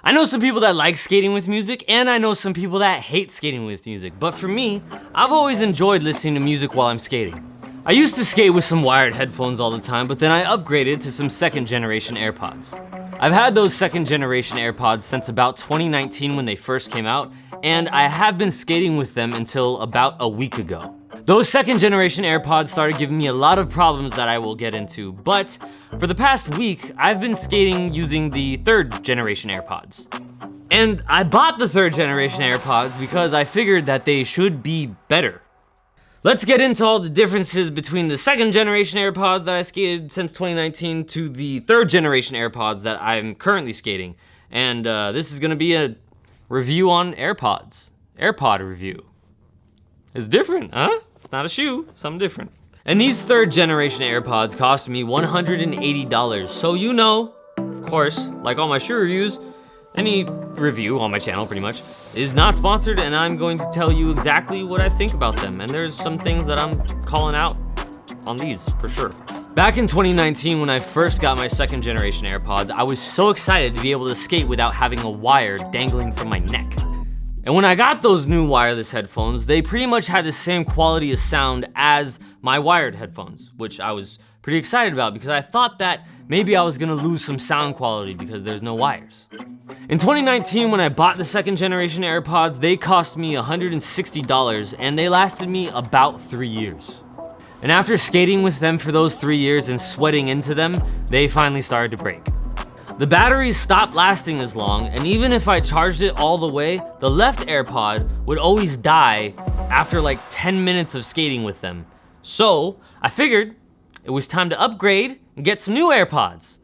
I know some people that like skating with music, and I know some people that hate skating with music, but for me, I've always enjoyed listening to music while I'm skating. I used to skate with some wired headphones all the time, but then I upgraded to some second generation AirPods. I've had those second generation AirPods since about 2019 when they first came out, and I have been skating with them until about a week ago. Those second generation AirPods started giving me a lot of problems that I will get into, but for the past week, I've been skating using the third generation AirPods. And I bought the third generation AirPods because I figured that they should be better. Let's get into all the differences between the second generation AirPods that I skated since 2019 to the third generation AirPods that I'm currently skating. And this is gonna be a review on AirPods. AirPod review. It's different, huh? It's not a shoe, something different. And these third generation AirPods cost me $180. So you know, of course, like all my shoe reviews, any review on my channel pretty much is not sponsored, and I'm going to tell you exactly what I think about them. And there's some things that I'm calling out on these for sure. Back in 2019 when I first got my second generation AirPods, I was so excited to be able to skate without having a wire dangling from my neck. And when I got those new wireless headphones, they pretty much had the same quality of sound as my wired headphones, which I was pretty excited about because I thought that maybe I was gonna lose some sound quality because there's no wires. In 2019, when I bought the second generation AirPods, they cost me $160 and they lasted me about 3 years. And after skating with them for those 3 years and sweating into them, they finally started to break. The batteries stopped lasting as long, and even if I charged it all the way, the left AirPod would always die after like 10 minutes of skating with them. So I figured it was time to upgrade and get some new AirPods.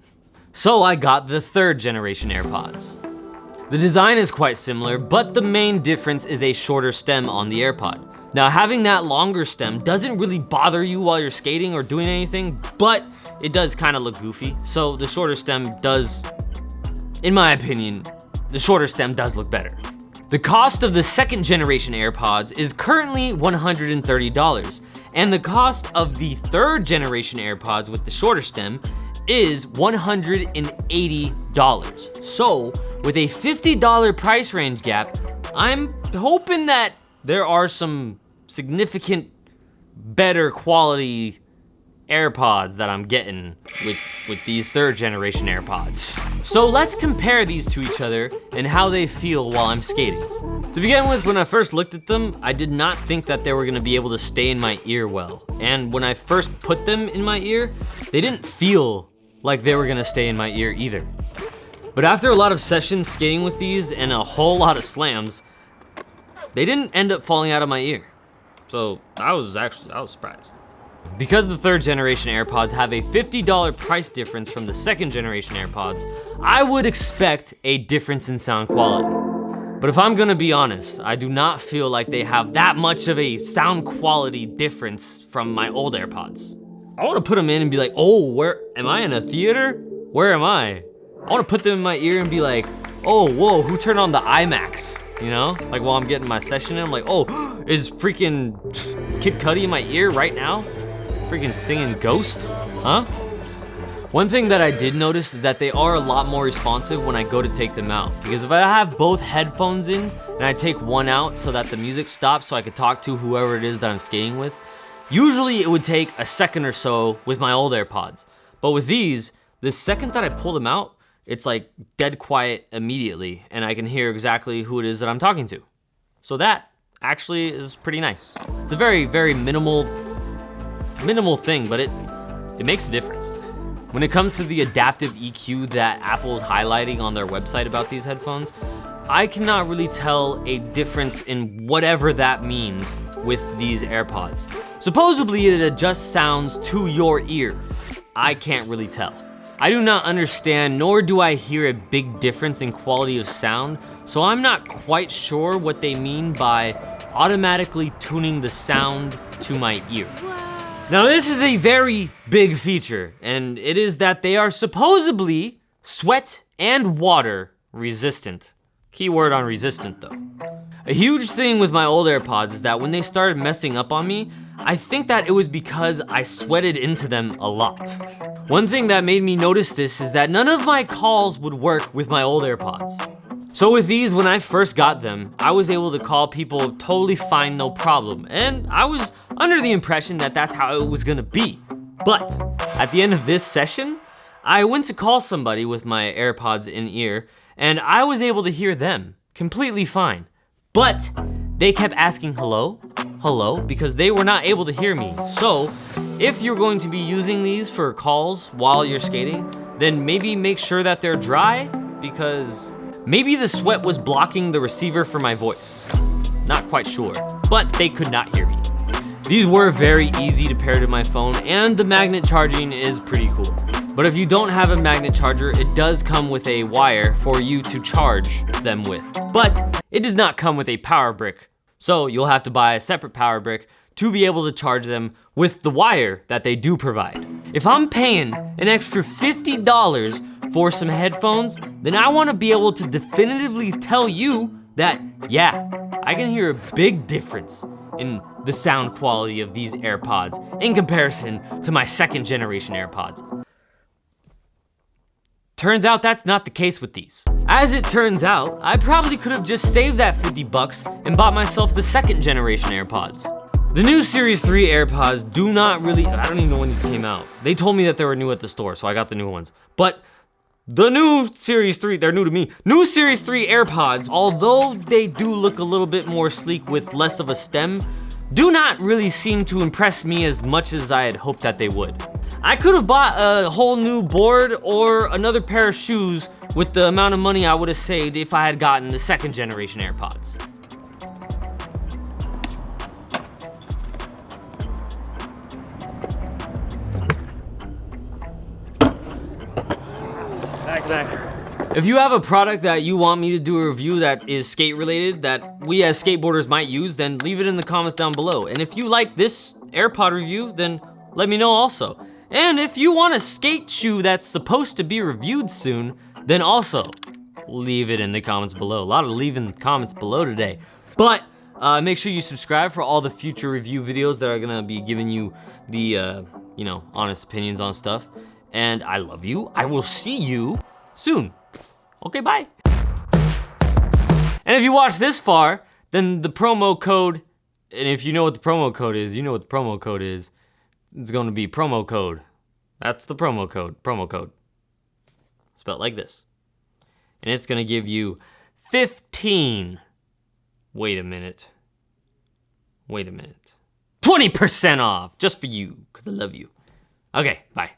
So I got the third generation AirPods. The design is quite similar, but the main difference is a shorter stem on the AirPod. Now, having that longer stem doesn't really bother you while you're skating or doing anything, but it does kind of look goofy. So the shorter stem does, in my opinion, the shorter stem does look better. The cost of the second generation AirPods is currently $130, and the cost of the third generation AirPods with the shorter stem is $180. So with a $50 price range gap, I'm hoping that there are some significant better quality AirPods that I'm getting with these third generation AirPods. So let's compare these to each other and how they feel while I'm skating. To begin with, when I first looked at them, I did not think that they were gonna be able to stay in my ear well. And when I first put them in my ear, they didn't feel like they were gonna stay in my ear either. But after a lot of sessions skating with these and a whole lot of slams, they didn't end up falling out of my ear. So I was surprised. Because the third generation AirPods have a $50 price difference from the second generation AirPods, I would expect a difference in sound quality. But if I'm gonna be honest, I do not feel like they have that much of a sound quality difference from my old AirPods. I wanna put them in and be like, oh, where am I in a theater? Where am I? I wanna put them in my ear and be like, oh, whoa, who turned on the IMAX? You know, like while I'm getting my session in, I'm like, oh, is freaking Kid Cudi in my ear right now? Freaking singing Ghost, huh? One thing that I did notice is that they are a lot more responsive when I go to take them out. Because if I have both headphones in and I take one out so that the music stops so I could talk to whoever it is that I'm skating with, usually it would take a second or so with my old AirPods. But with these, the second that I pull them out, it's like dead quiet immediately, and I can hear exactly who it is that I'm talking to. So that actually is pretty nice. It's a very, very minimal thing, but it makes a difference. When it comes to the adaptive EQ that Apple is highlighting on their website about these headphones, I cannot really tell a difference in whatever that means with these AirPods. Supposedly it adjusts sounds to your ear. I can't really tell. I do not understand, nor do I hear a big difference in quality of sound, so I'm not quite sure what they mean by automatically tuning the sound to my ear. Now this is a very big feature, and it is that they are supposedly sweat and water resistant. Keyword on resistant though. A huge thing with my old AirPods is that when they started messing up on me, I think that it was because I sweated into them a lot. One thing that made me notice this is that none of my calls would work with my old AirPods. So with these, when I first got them, I was able to call people totally fine, no problem. And I was under the impression that that's how it was gonna be. But at the end of this session, I went to call somebody with my AirPods in ear, and I was able to hear them completely fine. But they kept asking hello, hello, because they were not able to hear me. So if you're going to be using these for calls while you're skating, then maybe make sure that they're dry, because maybe the sweat was blocking the receiver for my voice. Not quite sure, but they could not hear me. These were very easy to pair to my phone, and the magnet charging is pretty cool. But if you don't have a magnet charger, it does come with a wire for you to charge them with. But it does not come with a power brick. So you'll have to buy a separate power brick to be able to charge them with the wire that they do provide. If I'm paying an extra $50 for some headphones, then I want to be able to definitively tell you that, yeah, I can hear a big difference in the sound quality of these AirPods in comparison to my second generation AirPods. Turns out that's not the case with these. As it turns out, I probably could have just saved that $50 and bought myself the second generation AirPods. The new Series 3 AirPods do not really, I don't even know when these came out. They told me that they were new at the store, so I got the new ones. But the new Series 3, they're new to me. New Series 3 AirPods, although they do look a little bit more sleek with less of a stem, do not really seem to impress me as much as I had hoped that they would. I could have bought a whole new board or another pair of shoes with the amount of money I would have saved if I had gotten the second generation AirPods. Back. If you have a product that you want me to do a review that is skate related, that we as skateboarders might use, then leave it in the comments down below. And if you like this AirPod review, then let me know also. And if you want a skate shoe that's supposed to be reviewed soon, then also leave it in the comments below. A lot of leaving comments below today. But make sure you subscribe for all the future review videos that are gonna be giving you the, honest opinions on stuff. And I love you. I will see you soon. Okay, bye. And if you watched this far, then the promo code, and if you know what the promo code is, you know what the promo code is. It's going to be promo code. That's the promo code. Spelled like this. And it's going to give you 15. Wait a minute. 20% off just for you, because I love you. Okay, bye.